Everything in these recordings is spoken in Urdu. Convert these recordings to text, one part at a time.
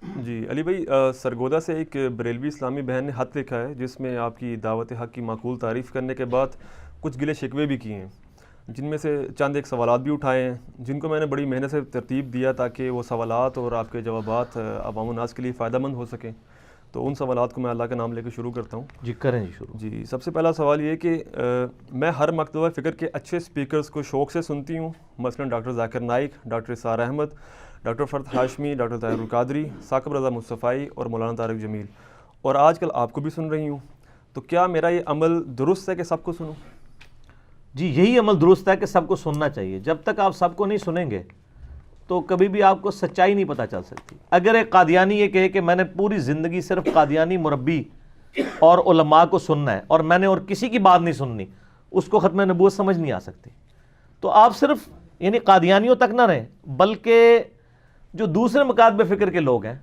جی علی بھائی، سرگودا سے ایک بریلوی اسلامی بہن نے خط لکھا ہے جس میں آپ کی دعوت حق کی معقول تعریف کرنے کے بعد کچھ گلے شکوے بھی کیے ہیں، جن میں سے چند ایک سوالات بھی اٹھائے ہیں جن کو میں نے بڑی محنت سے ترتیب دیا تاکہ وہ سوالات اور آپ کے جوابات عوام الناس کے لیے فائدہ مند ہو سکیں۔ تو ان سوالات کو میں اللہ کا نام لے کے شروع کرتا ہوں۔ جی کریں جی شروع۔ جی، سب سے پہلا سوال یہ کہ میں ہر مکتبہ فکر کے اچھے سپیکرز کو شوق سے سنتی ہوں، مثلا ڈاکٹر ذاکر نائک، ڈاکٹر اسرار احمد، ڈاکٹر فرد ہاشمی، ڈاکٹر طاہر القادری، ثاقب رضا مصطفی اور مولانا طارق جمیل، اور آج کل آپ کو بھی سن رہی ہوں۔ تو کیا میرا یہ عمل درست ہے کہ سب کو سنوں؟ جی یہی عمل درست ہے کہ سب کو سننا چاہیے۔ جب تک آپ سب کو نہیں سنیں گے تو کبھی بھی آپ کو سچائی نہیں پتہ چل سکتی۔ اگر ایک قادیانی یہ کہے کہ میں نے پوری زندگی صرف قادیانی مربی اور علماء کو سننا ہے اور میں نے اور کسی کی بات نہیں سننی، اس کو ختم نبوت سمجھ نہیں آ سکتی۔ تو آپ صرف یعنی قادیانیوں تک نہ رہیں، بلکہ جو دوسرے مکاتب فکر کے لوگ ہیں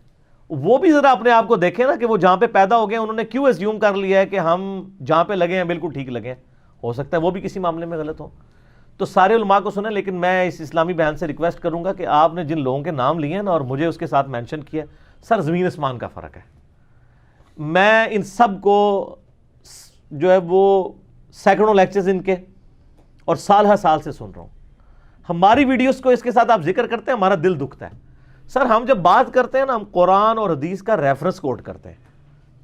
وہ بھی ذرا اپنے آپ کو دیکھیں نا کہ وہ جہاں پہ پیدا ہو گئے انہوں نے کیوں ایزیوم کر لیا ہے کہ ہم جہاں پہ لگے ہیں بالکل ٹھیک لگے ہیں۔ ہو سکتا ہے وہ بھی کسی معاملے میں غلط ہوں۔ تو سارے علماء کو سنیں، لیکن میں اس اسلامی بہن سے ریکویسٹ کروں گا کہ آپ نے جن لوگوں کے نام لیے ہیں نا اور مجھے اس کے ساتھ مینشن کیا، سر زمین اسمان کا فرق ہے۔ میں ان سب کو جو ہے وہ سینکڑوں لیکچرز ان کے اور سال ہر سال سے سن رہا ہوں۔ ہماری ویڈیوز کو اس کے ساتھ آپ ذکر کرتے ہیں، ہمارا دل دکھتا ہے۔ سر ہم جب بات کرتے ہیں نا، ہم قرآن اور حدیث کا ریفرنس کوٹ کرتے ہیں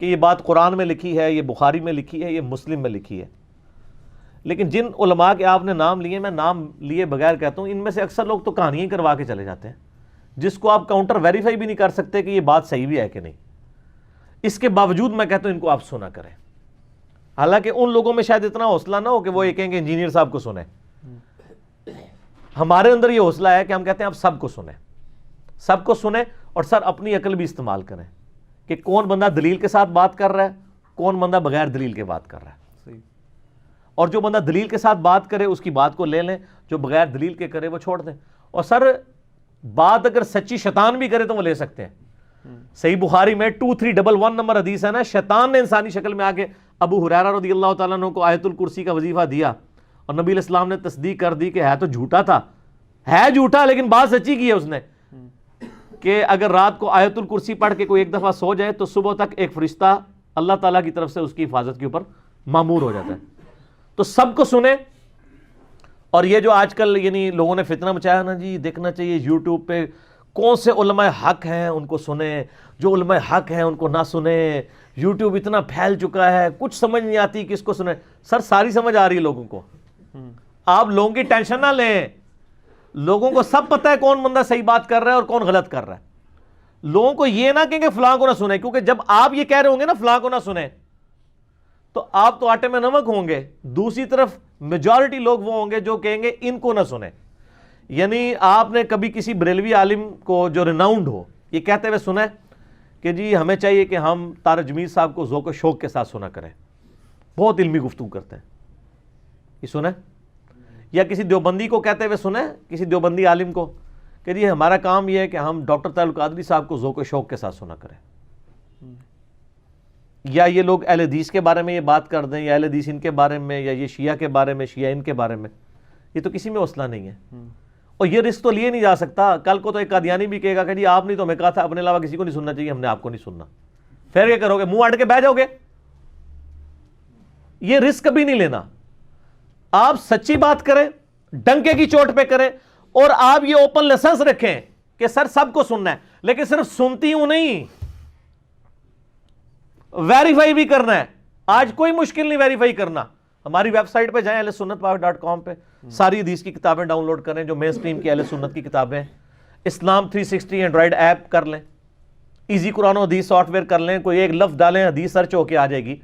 کہ یہ بات قرآن میں لکھی ہے، یہ بخاری میں لکھی ہے، یہ مسلم میں لکھی ہے۔ لیکن جن علماء کے آپ نے نام لیے، میں نام لیے بغیر کہتا ہوں، ان میں سے اکثر لوگ تو کہانیاں ہی کروا کے چلے جاتے ہیں جس کو آپ کاؤنٹر ویریفائی بھی نہیں کر سکتے کہ یہ بات صحیح بھی ہے کہ نہیں۔ اس کے باوجود میں کہتا ہوں ان کو آپ سنا کریں، حالانکہ ان لوگوں میں شاید اتنا حوصلہ نہ ہو کہ وہ یہ کہیں کہ انجینئر صاحب کو سنیں۔ ہمارے اندر یہ حوصلہ ہے کہ ہم کہتے ہیں آپ سب کو سنیں، سب کو سنیں، اور سر اپنی عقل بھی استعمال کریں کہ کون بندہ دلیل کے ساتھ بات کر رہا ہے، کون بندہ بغیر دلیل کے بات کر رہا ہے۔ اور جو بندہ دلیل کے ساتھ بات کرے اس کی بات کو لے لیں، جو بغیر دلیل کے کرے وہ چھوڑ دیں۔ اور سر بات اگر سچی شیطان بھی کرے تو وہ لے سکتے ہیں۔ صحیح بخاری میں 2311 نمبر حدیث ہے نا، شیطان نے انسانی شکل میں آ کے ابو ہریرہ رضی اللہ تعالیٰ عنہ کو آیت الکرسی کا وظیفہ دیا، اور نبی علیہ السلام نے تصدیق کر دی کہ ہے تو جھوٹا تھا، ہے جھوٹا لیکن بات سچی کی ہے اس نے، کہ اگر رات کو آیت الکرسی پڑھ کے کوئی ایک دفعہ سو جائے تو صبح تک ایک فرشتہ اللہ تعالیٰ کی طرف سے اس کی حفاظت کے اوپر مامور ہو جاتا ہے۔ تو سب کو سنیں۔ اور یہ جو آج کل یعنی لوگوں نے فتنہ مچایا نا جی، دیکھنا چاہیے یوٹیوب پہ کون سے علماء حق ہیں ان کو سنیں، جو علماء حق ہیں ان کو نہ سنیں۔ یوٹیوب اتنا پھیل چکا ہے، کچھ سمجھ نہیں آتی کس کو سنیں۔ سر ساری سمجھ آ رہی ہے لوگوں کو، آپ لوگوں کی ٹینشن نہ لیں، لوگوں کو سب پتہ ہے کون بندہ صحیح بات کر رہا ہے اور کون غلط کر رہا ہے۔ لوگوں کو یہ نہ کہیں کہ فلاں کو نہ سنیں، کیونکہ جب آپ یہ کہہ رہے ہوں گے نا فلاں کو نہ سنیں تو آپ تو آٹے میں نمک ہوں گے، دوسری طرف میجورٹی لوگ وہ ہوں گے جو کہیں گے ان کو نہ سنیں۔ یعنی آپ نے کبھی کسی بریلوی عالم کو جو ریناؤنڈ ہو یہ کہتے ہوئے سنا ہے کہ جی ہمیں چاہیے کہ ہم طارق جمیل صاحب کو ذوق و شوق کے ساتھ سنا کریں، بہت علمی گفتگو کرتے ہیں، یہ سنا ہے؟ یا کسی دیوبندی کو کہتے ہوئے سنا ہے، کسی دیوبندی عالم کو کہ جی ہمارا کام یہ ہے کہ ہم ڈاکٹر طاہر القادری صاحب کو ذوق و شوق کے ساتھ سنا کریں؟ یا یہ لوگ اہل حدیث کے بارے میں یہ بات کر دیں، یا اہل حدیث ان کے بارے میں، یا یہ شیعہ کے بارے میں، شیعہ ان کے بارے میں، یہ تو کسی میں حوصلہ نہیں ہے۔ اور یہ رسک تو لیے نہیں جا سکتا، کل کو تو ایک قادیانی بھی کہے گا کہ جی آپ نے تو ہمیں کہا تھا اپنے علاوہ کسی کو نہیں سننا چاہیے، ہم نے آپ کو نہیں سننا، پھر کیا کرو گے؟ منہ اڑ کے بیٹھ جاؤ گے؟ یہ رسک کبھی نہیں لینا۔ آپ سچی بات کریں، ڈنکے کی چوٹ پہ کریں، اور آپ یہ اوپن لائسنس رکھیں کہ سر سب کو سننا ہے، لیکن صرف سنتی ہوں نہیں، ویریفائی بھی کرنا ہے۔ آج کوئی مشکل نہیں ویریفائی کرنا، ہماری ویب سائٹ پہ جائیں ahlsunnatpak.com پہ، ساری حدیث کی کتابیں ڈاؤن لوڈ کریں جو مین سٹریم کی اہل سنت کی کتابیں، اسلام 360 اینڈرائڈ ایپ کر لیں، ایزی قرآن و حدیث سافٹ ویئر کر لیں، کوئی ایک لفظ ڈالیں حدیث سرچ ہو کے آ جائے گی۔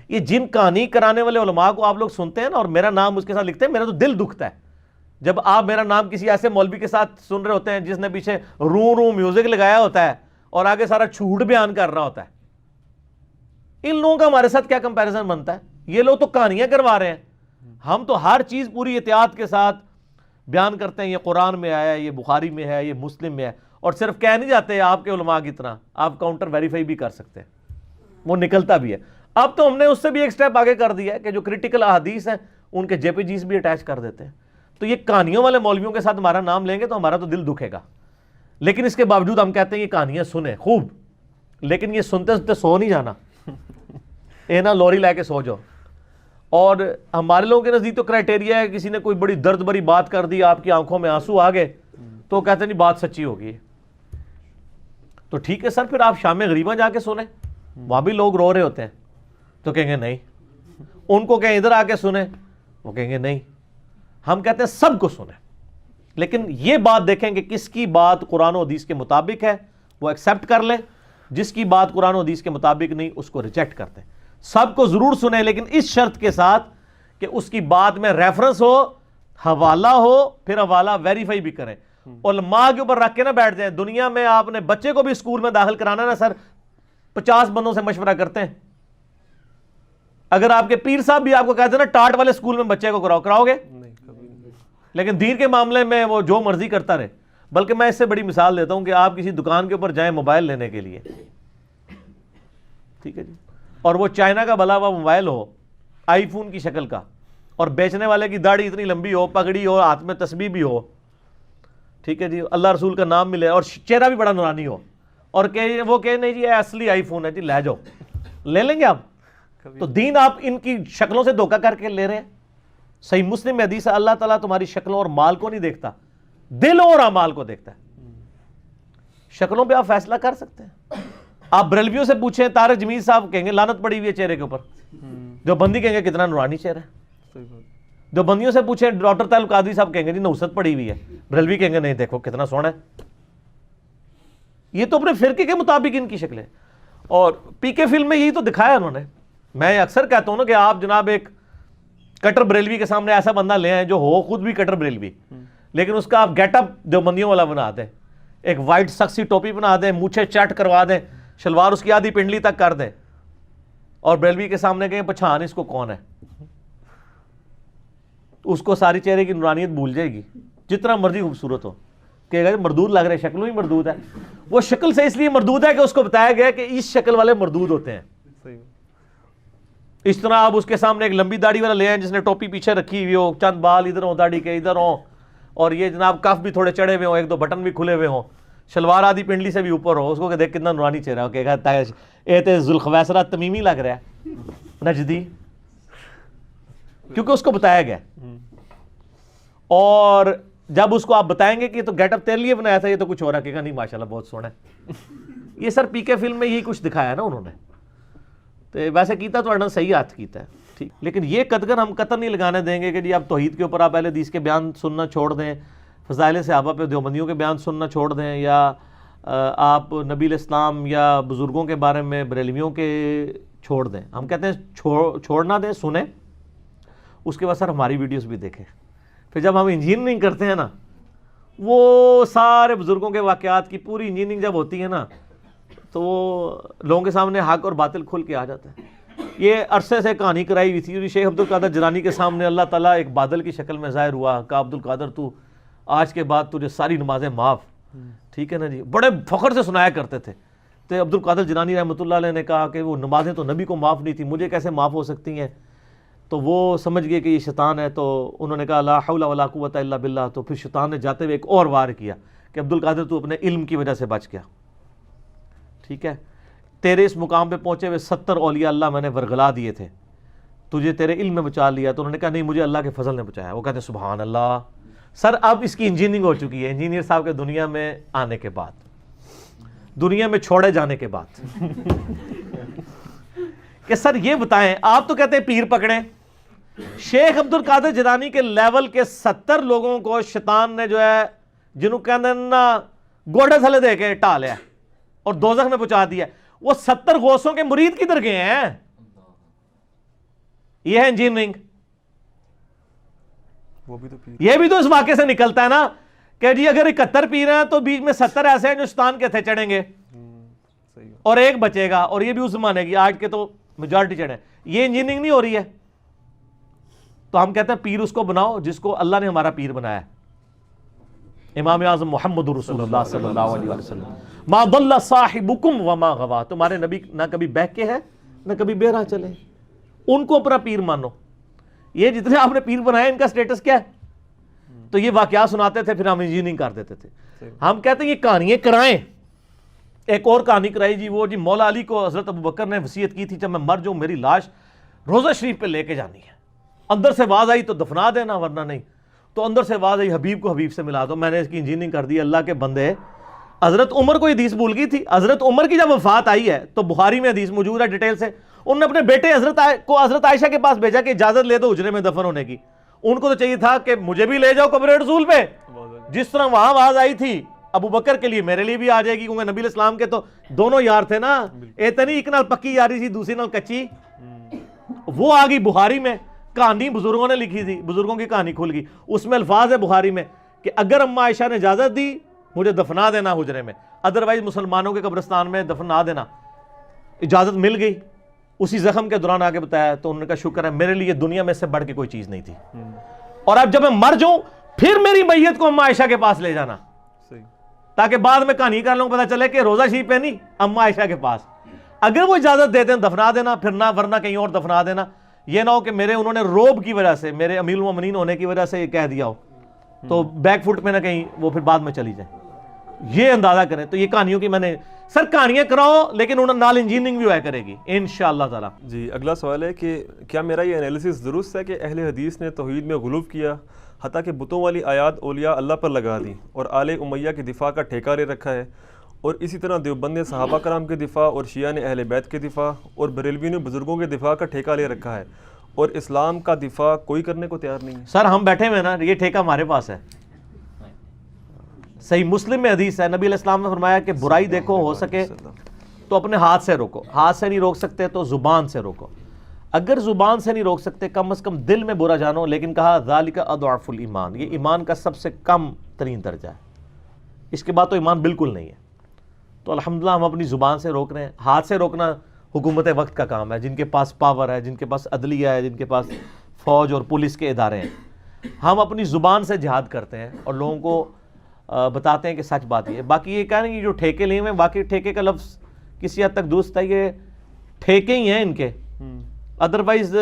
یہ جن کہانی کرانے والے علماء کو آپ لوگ سنتے ہیں نا اور میرا نام اس کے ساتھ لکھتے ہیں، میرا تو دل دکھتا ہے جب آپ میرا نام کسی ایسے مولوی کے ساتھ سن رہے ہوتے ہیں جس نے پیچھے رو میوزک لگایا ہوتا ہے اور آگے سارا جھوٹ بیان کر رہا ہوتا ہے۔ ان لوگوں کا ہمارے ساتھ کیا کمپیریزن بنتا ہے؟ یہ لوگ تو کہانیاں کروا رہے ہیں، ہم تو ہر چیز پوری احتیاط کے ساتھ بیان کرتے ہیں، یہ قرآن میں آیا ہے، یہ بخاری میں ہے، یہ مسلم میں ہے، اور صرف کہہ نہیں جاتے آپ کے علماء کی طرح، آپ کاؤنٹر ویریفائی بھی کر سکتے ہیں، وہ نکلتا بھی ہے۔ اب تو ہم نے اس سے بھی ایک سٹیپ آگے کر دیا ہے کہ جو کریٹیکل احادیث ہیں ان کے JPGs بھی اٹیچ کر دیتے ہیں۔ تو یہ کہانیوں والے مولویوں کے ساتھ ہمارا نام لیں گے تو ہمارا تو دل دکھے گا، لیکن اس کے باوجود ہم کہتے ہیں یہ کہانیاں سنیں خوب، لیکن یہ سنتے سنتے سو نہیں جانا، اے نا لوری لے کے سو جاؤ. اور ہمارے لوگوں کے نزدیک تو کرائٹیریا ہے، کسی نے کوئی بڑی درد بری بات کر دی، آپ کی آنکھوں میں آنسو آ گئے تو کہتے ہیں نہیں بات سچی ہوگی. تو ٹھیک ہے سر، پھر آپ شام غریباں جا کے سنیں، وہاں بھی لوگ رو رہے ہوتے ہیں. تو کہیں گے نہیں. ان کو کہیں ادھر آ کے سنیں، وہ کہیں گے نہیں. ہم کہتے ہیں سب کو سنیں، لیکن یہ بات دیکھیں کہ کس کی بات قرآن و حدیث کے مطابق ہے وہ ایکسیپٹ کر لیں، جس کی بات قرآن و حدیث کے مطابق نہیں اس کو ریجیکٹ کرتے ہیں. سب کو ضرور سنیں، لیکن اس شرط کے ساتھ کہ اس کی بات میں ریفرنس ہو، حوالہ ہو، پھر حوالہ ویریفائی بھی کریں. علماء کے اوپر رکھ کے نہ بیٹھ جائیں. دنیا میں آپ نے بچے کو بھی اسکول میں داخل کرانا نا سر، 50 بندوں سے مشورہ کرتے ہیں. اگر آپ کے پیر صاحب بھی آپ کو کہتے ہیں نا ٹاٹ والے اسکول میں بچے کو کراؤ گے؟ لیکن دین کے معاملے میں وہ جو مرضی کرتا رہے. بلکہ میں اس سے بڑی مثال دیتا ہوں کہ آپ کسی دکان کے اوپر جائیں موبائل لینے کے لیے، ٹھیک ہے جی، اور وہ چائنا کا بلا ہوا موبائل ہو، آئی فون کی شکل کا، اور بیچنے والے کی داڑھی اتنی لمبی ہو، پگڑی ہو، ہاتھ میں تسبیح بھی ہو، ٹھیک ہے جی، اللہ رسول کا نام ملے اور چہرہ بھی بڑا نورانی ہو، اور کہ وہ کہ نہیں جی یہ اصلی آئی فون ہے جی، لے جاؤ. لے لیں گے آپ؟ تو دین آپ ان کی شکلوں سے دھوکہ کر کے لے رہے ہیں. صحیح مسلم میں حدیث ہے اللہ تعالیٰ تمہاری شکلوں اور مال کو نہیں دیکھتا، دلوں اور اعمال کو دیکھتا ہے. شکلوں پہ آپ فیصلہ کر سکتے ہیں. آپ بریلویوں سے پوچھیں، طارق جمیل صاحب کہیں گے لعنت پڑی ہوئی ہے چہرے کے اوپر. جو بندی کہیں گے کتنا نورانی چہرہ ہے. جو بندیوں سے پوچھیں ڈاکٹر طاہر القادری صاحب کہیں گے جی نوست پڑی ہوئی ہے. بریلوی کہیں گے نہیں دیکھو کتنا سونا ہے. یہ تو اپنے فرقے کے مطابق ان کی شکلیں. اور پی کے فلم میں یہی تو دکھایا انہوں نے. میں اکثر کہتا ہوں نا کہ آپ جناب ایک کٹر بریلوی کے سامنے ایسا بندہ لے آئیں جو ہو خود بھی کٹر بریلوی، لیکن اس کا آپ گیٹ اپ دیوبندیوں والا بنا دیں، ایک وائٹ سکسی ٹوپی بنا دیں، مونچھیں چٹ کروا دیں، شلوار اس کی آدھی پنڈلی تک کر دیں، اور بریلوی کے سامنے کہیں پہچان اس کو کون ہے. اس کو ساری چہرے کی نورانیت بھول جائے گی، جتنا مرضی خوبصورت ہو. کہے گا مردود لگ رہے، شکلوں ہی مردود ہے. وہ شکل سے اس لیے مردود ہے کہ اس کو بتایا گیا کہ اس شکل والے مردود ہوتے ہیں. اس طرح آپ اس کے سامنے ایک لمبی داڑھی والا لے آئیں جس نے ٹوپی پیچھے رکھی ہوئی ہو، چند بال ادھر ہوں داڑھی کے ادھر ہوں، اور یہ جناب کف بھی تھوڑے چڑھے ہوئے ہوں، ایک دو بٹن بھی کھلے ہوئے ہوں، شلوار آدھی پنڈلی سے بھی اوپر ہو. اس کو کہ دیکھ کتنا نورانی چہرہ ہو. کہے گا اے تے ذوالخویسرہ تمیمی لگ رہا ہے نجدی، کیونکہ اس کو بتایا گیا. اور جب اس کو آپ بتائیں گے کہ تو گیٹ اپ تیرے لیے بنایا تھا، یہ تو کچھ اور کہے گا نہیں ماشاءاللہ بہت سونا ہے. یہ سر پی کے فلم میں یہی کچھ دکھایا نا انہوں نے. تو ویسے کیتا تو انہوں نے صحیح ہاتھ کیتا ہے ٹھیک، لیکن یہ قدغن ہم قطر نہیں لگانے دیں گے کہ جی آپ توحید کے اوپر آپ اہل حدیث کے بیان سننا چھوڑ دیں، فضائل صحابہ پہ دیوبندیوں کے بیان سننا چھوڑ دیں، یا آپ نبی الاسلام یا بزرگوں کے بارے میں بریلویوں کے چھوڑ دیں. ہم کہتے ہیں چھوڑنا دیں، سنیں، اس کے بعد سر ہماری ویڈیوز بھی دیکھیں. پھر جب ہم انجینئرنگ کرتے ہیں نا، وہ سارے بزرگوں کے واقعات کی پوری انجینئرنگ جب ہوتی ہے نا، تو وہ لوگوں کے سامنے حق اور باطل کھل کے آ جاتا ہے. یہ عرصے سے کہانی کرائی ہوئی تھی. شیخ عبد القادر جیلانی کے سامنے اللہ تعالیٰ ایک بادل کی شکل میں ظاہر ہوا، کہا عبد القادر تو آج کے بعد تجھے ساری نمازیں معاف. ٹھیک ہے نا جی، بڑے فخر سے سنایا کرتے تھے. تو عبد القادر جیلانی رحمۃ اللہ علیہ نے کہا کہ وہ نمازیں تو نبی کو معاف نہیں تھی، مجھے کیسے معاف ہو سکتی ہیں. تو وہ سمجھ گئے کہ یہ شیطان ہے. تو انہوں نے کہا لا حول ولا قوۃ الا باللہ. تو پھر شیطان نے جاتے ہوئے ایک اور وار کیا کہ عبد القادر تو اپنے علم کی وجہ سے بچ گیا. ٹھیک ہے، تیرے اس مقام پہ پہنچے ہوئے 70 اولیاء اللہ میں نے ورگلا دیے تھے، تجھے تیرے علم میں بچا لیا. تو انہوں نے کہا نہیں مجھے اللہ کے فضل نے بچایا. وہ کہتے ہیں سبحان اللہ. سر اب اس کی انجینئرنگ ہو چکی ہے انجینئر صاحب کے دنیا میں آنے کے بعد، دنیا میں چھوڑے جانے کے بعد. کہ سر یہ بتائیں، آپ تو کہتے ہیں پیر پکڑیں. شیخ عبد القادر جیلانی کے لیول کے 70 لوگوں کو شیطان نے جو ہے جنہوں کہتے ہیں نا گوڑے تھلے دے کے ٹا لیا اور دوزخ میں پہنچا دیا. وہ 70 غوثوں کے مرید کدھر گئے ہیں؟ یہ ہے انجینئرنگ. یہ بھی تو اس واقعے سے نکلتا ہے نا کہ جی اگر 71 پیر ہیں تو بیچ میں 70 ایسے ہیں جو شیطان کے تھے چڑھیں گے اور ایک بچے گا، اور یہ بھی اس زمانے کی، آج کے تو میجارٹی چڑھے. یہ انجینئرنگ نہیں ہو رہی ہے. تو ہم کہتے ہیں پیر اس کو بناؤ جس کو اللہ نے ہمارا پیر بنایا ہے. امام اعظم محمد رسول اللہ صلی اللہ علیہ وسلم ما ضل صاحبکم وما غوا. تمہارے نبی نہ کبھی بہکے ہیں نہ کبھی بہرا چلے. ان کو اپنا پیر مانو. یہ جتنے آپ نے پیر بنائے ان کا سٹیٹس کیا ہے؟ تو یہ واقعات سناتے تھے، پھر ہم انجینئرنگ کر دیتے تھے. ہم کہتے ہیں یہ کہانیاں کرائیں. ایک اور کہانی کرائی جی، وہ جی مولا علی کو حضرت ابوبکر نے وصیت کی تھی جب میں مر جاؤں میری لاش روضہ شریف پہ لے کے جانی ہے. اندر سے آواز آئی تو دفنا دینا ورنہ نہیں. تو اندر سے آواز آئی حبیب کو حبیب سے ملا دو. میں نے اس کی انجینئرنگ کر دی. اللہ کے بندے، حضرت عمر کو حدیث بھول گئی تھی. حضرت عمر کی جب وفات آئی ہے تو بخاری میں حدیث موجود ہے ڈیٹیل سے، انہوں نے اپنے بیٹے حضرت عائشہ کے پاس بھیجا کہ اجازت لے دو حجرے میں دفن ہونے کی. ان کو تو چاہیے تھا کہ مجھے بھی لے جاؤ قبر رسول پہ. جس طرح وہاں آواز آئی تھی ابو بکر کے لیے میرے لیے بھی آ جائے گی، کیونکہ نبی علیہ السلام کے تو دونوں یار تھے نا. اتنی ایک نال پکی یاری تھی، دوسری نال کچی. وہ آ گئی بخاری میں. کہانی بزرگوں نے لکھی تھی، بزرگوں کی کہانی کھل گئی. اس میں الفاظ ہے بخاری میں کہ اگر اماں عائشہ نے اجازت دی مجھے دفنا دینا حجرے میں، ادروائز مسلمانوں کے قبرستان میں دفنا دینا. اجازت مل گئی. اسی زخم کے دوران آگے بتایا تو انہوں نے کہا شکر ہے، میرے لیے دنیا میں سے بڑھ کے کوئی چیز نہیں تھی. اور اب جب میں مر جاؤں پھر میری میت کو اماں عائشہ کے پاس لے جانا، تاکہ بعد میں کہانی کر لوں پتہ چلے کہ روضہ شریف پہ نہیں، اماں عائشہ کے پاس. اگر وہ اجازت دے دیں دفنا دینا، پھر نہ ورنہ کہیں اور دفنا دینا. یہ نہ ہو کہ انہوں نے روب کی وجہ سے، میرے امیر المومنین ہونے کی وجہ سے یہ کہہ دیا ہو تو بیک فٹ میں نہ کہیں وہ پھر بعد میں چلی جائیں. یہ اندازہ کریں. تو یہ کہانیوں کی میں نے سر کہانیاں کراؤ لیکن انہوں نال انجینئرنگ بھی ہوا کرے گی انشاءاللہ تعالی. جی اگلا سوال ہے کہ کیا میرا یہ انالیسس درست ہے کہ اہل حدیث نے توحید میں غلو کیا، حتیٰ کہ بتوں والی آیات اولیاء اللہ پر لگا دی اور آل امیہ کی دفاع کا ٹھیکہ لے رکھا ہے، اور اسی طرح دیوبند نے صحابہ کرام کے دفاع اور شیعہ نے اہل بیت کے دفاع اور بریلوی نے بزرگوں کے دفاع کا ٹھیکہ لے رکھا ہے، اور اسلام کا دفاع کوئی کرنے کو تیار نہیں ہے؟ سر ہم بیٹھے ہوئے نا، یہ ٹھیکہ ہمارے پاس ہے. صحیح مسلم میں حدیث ہے، نبی علیہ السلام نے فرمایا کہ برائی دیکھو ہو سکے تو اپنے ہاتھ سے روکو، ہاتھ سے نہیں روک سکتے تو زبان سے روکو. اگر زبان سے نہیں روک سکتے کم از کم دل میں برا جانو. لیکن کہا ذالک اضعف الایمان، یہ ایمان کا سب سے کم ترین درجہ ہے. اس کے بعد تو ایمان بالکل نہیں ہے. تو الحمدللہ ہم اپنی زبان سے روک رہے ہیں. ہاتھ سے روکنا حکومت وقت کا کام ہے، جن کے پاس پاور ہے، جن کے پاس عدلیہ ہے، جن کے پاس فوج اور پولیس کے ادارے ہیں. ہم اپنی زبان سے جہاد کرتے ہیں اور لوگوں کو بتاتے ہیں کہ سچ بات یہ ہے. باقی یہ کہہ رہے ہیں کہ جو ٹھیکے لیے ہوئے ہیں، واقعی ٹھیکے کا لفظ کسی حد تک درست ہے، یہ ٹھیکے ہی ہیں ان کے. ادروائز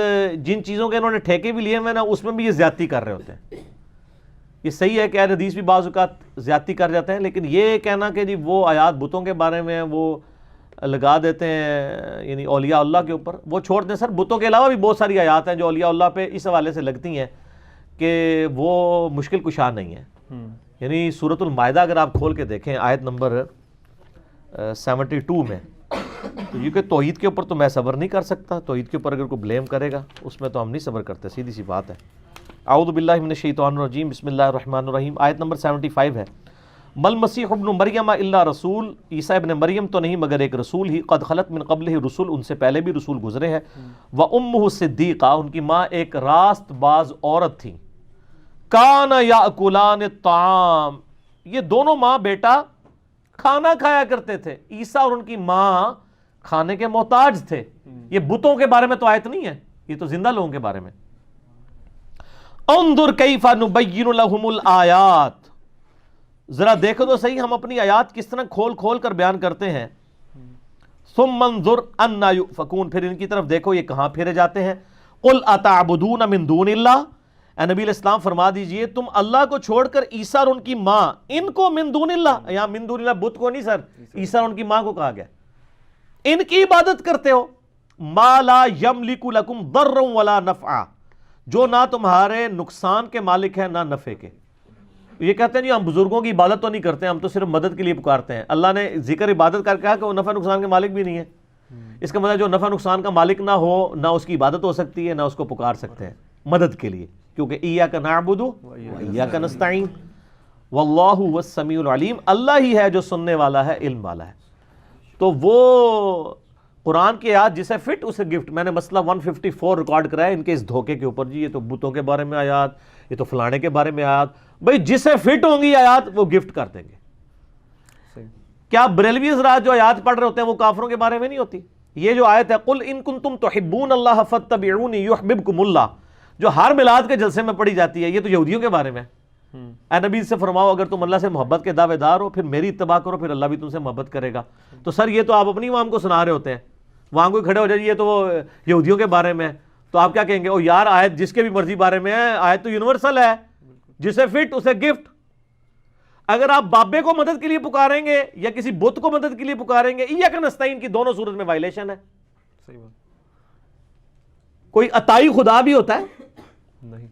جن چیزوں کے انہوں نے ٹھیکے بھی لیے ہوئے نا اس میں بھی یہ زیادتی کر رہے ہوتے ہیں. یہ صحیح ہے کہ اہل حدیث بھی بعض اوقات زیادتی کر جاتے ہیں، لیکن یہ کہنا کہ جی وہ آیات بتوں کے بارے میں وہ لگا دیتے ہیں یعنی اولیاء اللہ کے اوپر، وہ چھوڑ دیں. سر بتوں کے علاوہ بھی بہت ساری آیات ہیں جو اولیاء اللہ پہ اس حوالے سے لگتی ہیں کہ وہ مشکل کشا نہیں ہے. یعنی سورۃ المائدہ اگر آپ کھول کے دیکھیں آیت نمبر 72 میں، تو یہ کہ توحید کے اوپر تو میں صبر نہیں کر سکتا، توحید کے اوپر اگر کوئی بلیم کرے گا اس میں تو ہم نہیں صبر کرتے، سیدھی سی بات ہے. اعوذ باللہ من الشیطان الرجیم، بسم اللہ الرحمن الرحیم. آیت نمبر 75 ہے، مل مسیح ابن مریم الا رسول، عیسیٰ ابن مریم تو نہیں مگر ایک رسول ہی، قد خلت من قبلہ رسول، ان سے پہلے بھی رسول گزرے ہیں، وامہ صدیقہ، ان کی ماں ایک راست باز عورت تھی، کانا یاکلان الطعام، یہ دونوں ماں بیٹا کھانا کھایا کرتے تھے. عیسیٰ اور ان کی ماں کھانے کے محتاج تھے. یہ بتوں کے بارے میں تو آیت نہیں ہے، یہ تو زندہ لوگوں کے بارے میں. انظر کیف نبین لہم الآیات، ذرا دیکھو تو صحیح ہم اپنی آیات کس طرح کھول کھول کر بیان کرتے ہیں. ثم انظر انا یؤفکون، پھر ان کی طرف دیکھو یہ کہاں پھیرے جاتے ہیں. قل اتعبدون من دون اللہ، اے نبی علیہ السلام فرما دیجئے تم اللہ کو چھوڑ کر عیسیٰ اور ان کی ماں، ان کو من دون اللہ، یہاں من دون اللہ بت کو نہیں سر، عیسیٰ اور ان کی ماں کو کہا گیا، ان کی عبادت کرتے ہو. ما لا یملک لکم ضرا ولا نفعا، جو نہ تمہارے نقصان کے مالک ہیں نہ نفع کے. یہ کہتے ہیں جی ہم بزرگوں کی عبادت تو نہیں کرتے، ہم تو صرف مدد کے لیے پکارتے ہیں. اللہ نے ذکر عبادت کر کہا کہ وہ نفع نقصان کے مالک بھی نہیں ہے. اس کا مطلب جو نفع نقصان کا مالک نہ ہو نہ اس کی عبادت ہو سکتی ہے نہ اس کو پکار سکتے ہیں مدد کے لیے، کیونکہ ایاک نعبد و ایاک نستعین واللہ هو السمیع العلیم، اللہ ہی ہے جو سننے والا ہے، علم والا ہے. تو وہ قرآن کی آیات جسے فٹ اسے گفٹ. میں نے مسئلہ 154 ریکارڈ کرایا ان کے اس دھوکے کے اوپر، جی یہ تو بتوں کے بارے میں آیات، یہ تو فلانے کے بارے میں آیات. بھئی جسے فٹ ہوں گی آیات وہ گفٹ کر دیں گے. کیا بریلوی حضرات جو آیات پڑھ رہے ہوتے ہیں وہ کافروں کے بارے میں نہیں ہوتی؟ یہ جو آیت ہے قل ان کنتم تحبون اللہ فاتبعونی یحببکم اللہ، جو ہر میلاد کے جلسے میں پڑھی جاتی ہے، یہ تو یہودیوں کے بارے میں. اے نبی سے فرماؤ اگر تم اللہ سے محبت کے دعوے دار ہو پھر میری اتباع کرو، پھر اللہ بھی تم سے محبت کرے گا. تو سر یہ تو آپ اپنی عوام کو سنا رہے ہوتے ہیں، وہاں کوئی کھڑے ہو جائے یہ تو وہ یہودیوں کے بارے میں، تو آپ کیا کہیں گے؟ او یار آیت جس کے بھی مرضی بارے میں ہے، آیت تو یونیورسل ہے، جسے فٹ اسے گفٹ. اگر آپ بابے کو مدد کے لیے پکاریں گے یا کسی بت کو مدد کے لیے پکاریں گے، ایاک نستعین کی دونوں صورت میں وائلیشن ہے. صحیح بات. کوئی عطائی خدا بھی ہوتا ہے؟ نہیں.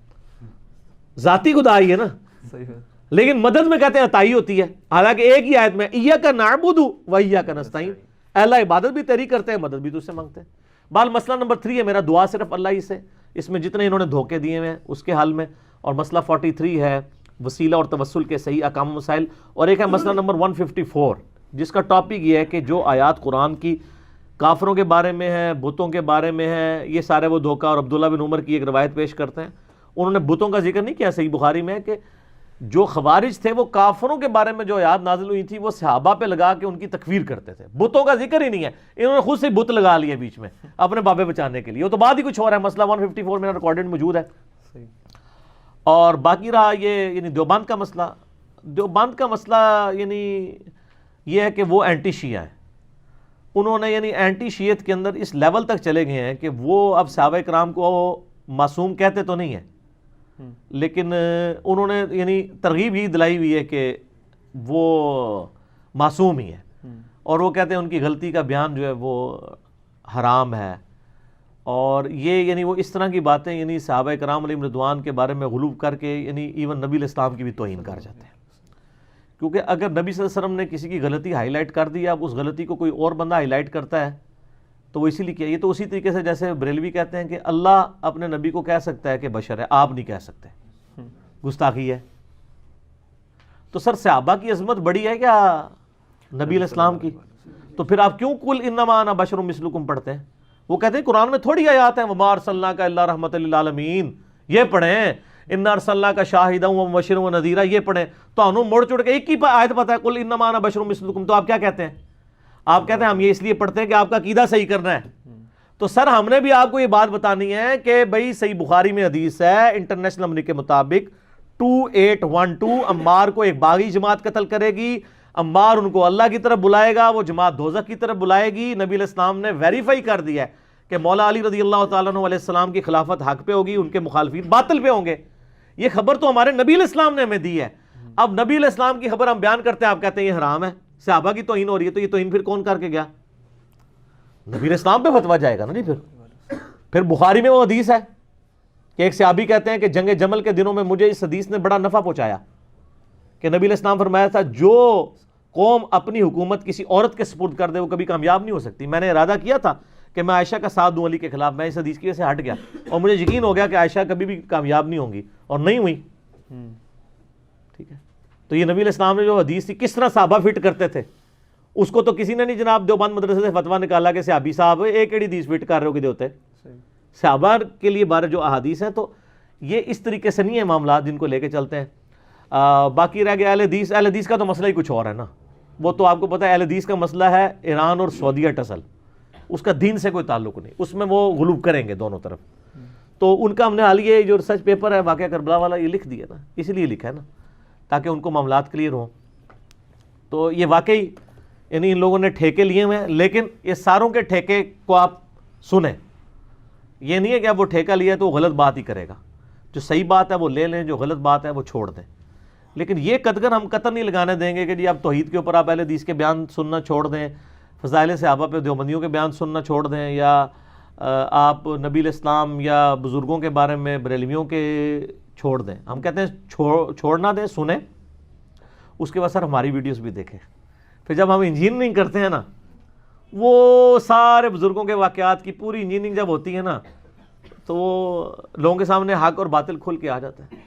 ذاتی خدا ہی ہے نا. صحیح ہے. لیکن مدد میں کہتے ہیں عطائی ہوتی ہے، حالانکہ ایک ہی آیت میں ایاک نعبد و ایاک نستعین، اہل عبادت بھی تیری کرتے ہیں، مدد بھی تجھ سے مانگتے ہیں. بال مسئلہ نمبر 3 ہے میرا، دعا صرف اللہ ہی سے، اس میں جتنے انہوں نے دھوکے دیے ہوئے ہیں اس کے حل میں. اور مسئلہ 43 ہے وسیلہ اور توسل کے صحیح احکام و مسائل. اور ایک ہے مسئلہ نمبر 154 جس کا ٹاپک یہ ہے کہ جو آیات قرآن کی کافروں کے بارے میں ہے، بتوں کے بارے میں ہے، یہ سارے وہ دھوکہ. اور عبداللہ بن عمر کی ایک روایت پیش کرتے ہیں، انہوں نے بتوں کا ذکر نہیں کیا. صحیح بخاری میں ہے کہ جو خوارج تھے وہ کافروں کے بارے میں جو آیات نازل ہوئی تھی وہ صحابہ پہ لگا کے ان کی تکفیر کرتے تھے. بتوں کا ذکر ہی نہیں ہے، انہوں نے خود سے بت لگا لیے بیچ میں اپنے بابے بچانے کے لیے. وہ تو بعد ہی کچھ اور ہے. مسئلہ 154 میں ریکارڈڈ موجود ہے. صحیح. اور باقی رہا یہ یعنی دیوبند کا مسئلہ. دیوبند کا مسئلہ یعنی یہ ہے کہ وہ اینٹی شیعہ ہیں. انہوں نے یعنی اینٹی شیعت کے اندر اس لیول تک چلے گئے ہیں کہ وہ اب صحابہ کرام کو معصوم کہتے تو نہیں ہیں، لیکن انہوں نے یعنی ترغیب ہی دلائی ہوئی ہے کہ وہ معصوم ہی ہے. اور وہ کہتے ہیں ان کی غلطی کا بیان جو ہے وہ حرام ہے. اور یہ یعنی وہ اس طرح کی باتیں یعنی صحابہ کرام علیہم رضوان کے بارے میں غلو کر کے یعنی ایون نبی علیہ السلام کی بھی توہین کر جاتے ہیں. کیونکہ اگر نبی صلی اللہ علیہ وسلم نے کسی کی غلطی ہائی لائٹ کر دی، اب اس غلطی کو کوئی اور بندہ ہائی لائٹ کرتا ہے تو وہ اسی لیے کیا. یہ تو اسی طریقے سے جیسے بریلوی کہتے ہیں کہ اللہ اپنے نبی کو کہہ سکتا ہے کہ بشر ہے، آپ نہیں کہہ سکتے، گستاخی ہے. تو سر صحابہ کی عظمت بڑی ہے کیا نبی علیہ السلام کی؟ تو پھر آپ کیوں قل انما انا بشر مثلکم پڑھتے ہیں؟ وہ کہتے ہیں قرآن میں تھوڑی آیات ہیں وما ارسلناک الا رحمۃ للعالمین، یہ پڑھیں. انا ارسلناک شاہدا ومبشرا ونذیرا، یہ پڑھیں. تو انہوں موڑ چڑ کے ایک ہی آیت پتہ ہے قل انما انا بشر مثلکم، تو آپ کیا کہتے ہیں؟ آپ کہتے ہیں ہم یہ اس لیے پڑھتے ہیں کہ آپ کا عقیدہ صحیح کرنا ہے. تو سر ہم نے بھی آپ کو یہ بات بتانی ہے کہ بھئی صحیح بخاری میں حدیث ہے انٹرنیشنل نمبر کے مطابق 2812 عمار کو ایک باغی جماعت قتل کرے گی، عمار ان کو اللہ کی طرف بلائے گا، وہ جماعت دوزخ کی طرف بلائے گی. نبی علیہ السلام نے ویریفائی کر دیا ہے کہ مولا علی رضی اللہ تعالیٰ عنہ علیہ السلام کی خلافت حق پہ ہوگی، ان کے مخالفین باطل پہ ہوں گے. یہ خبر تو ہمارے نبی علیہ السلام نے ہمیں دی ہے. اب نبی علیہ السلام کی خبر ہم بیان کرتے ہیں، آپ کہتے ہیں یہ حرام ہے، صحابہ کی توہین ہو رہی ہے. تو یہ توہین پھر کون کر کے گیا؟ نبی علیہ السلام پہ فتویٰ جائے گا نا جی. پھر بخاری میں وہ حدیث ہے کہ ایک صحابی کہتے ہیں کہ جنگ جمل کے دنوں میں مجھے اس حدیث نے بڑا نفع پہنچایا کہ نبی علیہ السلام فرمایا تھا جو قوم اپنی حکومت کسی عورت کے سپرد کر دے وہ کبھی کامیاب نہیں ہو سکتی. میں نے ارادہ کیا تھا کہ میں عائشہ کا ساتھ دوں علی کے خلاف، میں اس حدیث کی وجہ سے ہٹ گیا اور مجھے یقین ہو گیا کہ عائشہ کبھی بھی کامیاب نہیں ہوں گی، اور نہیں ہوئی. ٹھیک ہے. تو یہ نبی علیہ السلام نے جو حدیث تھی کس طرح صحابہ فٹ کرتے تھے اس کو تو کسی نے نہیں جناب دیوبند مدرسے سے فتویٰ نکالا کہ صحابی صاحب ایک ایڑی حدیث فٹ کر رہے ہو کہ ہوتے صحابہ کے لیے بارے جو احادیث ہیں. تو یہ اس طریقے سے نہیں ہے معاملات جن کو لے کے چلتے ہیں. باقی رہ گیا اہل حدیث. اہل حدیث کا تو مسئلہ ہی کچھ اور ہے نا. وہ تو آپ کو پتہ ہے اہل حدیث کا مسئلہ ہے ایران اور سعودیہ ٹسل، اس کا دین سے کوئی تعلق نہیں، اس میں وہ غلو کریں گے دونوں طرف. تو ان کا ہم نے حال یہ جو ریسرچ پیپر ہے واقعہ کربلا والا یہ لکھ دیا نا، اسی لیے لکھا ہے نا تاکہ ان کو معاملات کلیئر ہوں. تو یہ واقعی یعنی ان لوگوں نے ٹھیکے لیے ہوئے ہیں، لیکن یہ ساروں کے ٹھیکے کو آپ سنیں. یہ نہیں ہے کہ اب وہ ٹھیکہ لیا تو وہ غلط بات ہی کرے گا. جو صحیح بات ہے وہ لے لیں، جو غلط بات ہے وہ چھوڑ دیں. لیکن یہ قدغن ہم قطر نہیں لگانے دیں گے کہ جی اب توحید کے اوپر آپ اہل حدیث کے بیان سننا چھوڑ دیں، فضائل صحابہ پہ دیوبندیوں کے بیان سننا چھوڑ دیں، یا آپ نبی علیہ السلام یا بزرگوں کے بارے میں بریلویوں کے چھوڑ دیں. ہم کہتے ہیں چھوڑنا دیں، سنیں، اس کے بعد سر ہماری ویڈیوز بھی دیکھیں. پھر جب ہم انجینئرنگ کرتے ہیں نا، وہ سارے بزرگوں کے واقعات کی پوری انجینئرنگ جب ہوتی ہے نا تو وہ لوگوں کے سامنے حق اور باطل کھل کے آ جاتا ہے.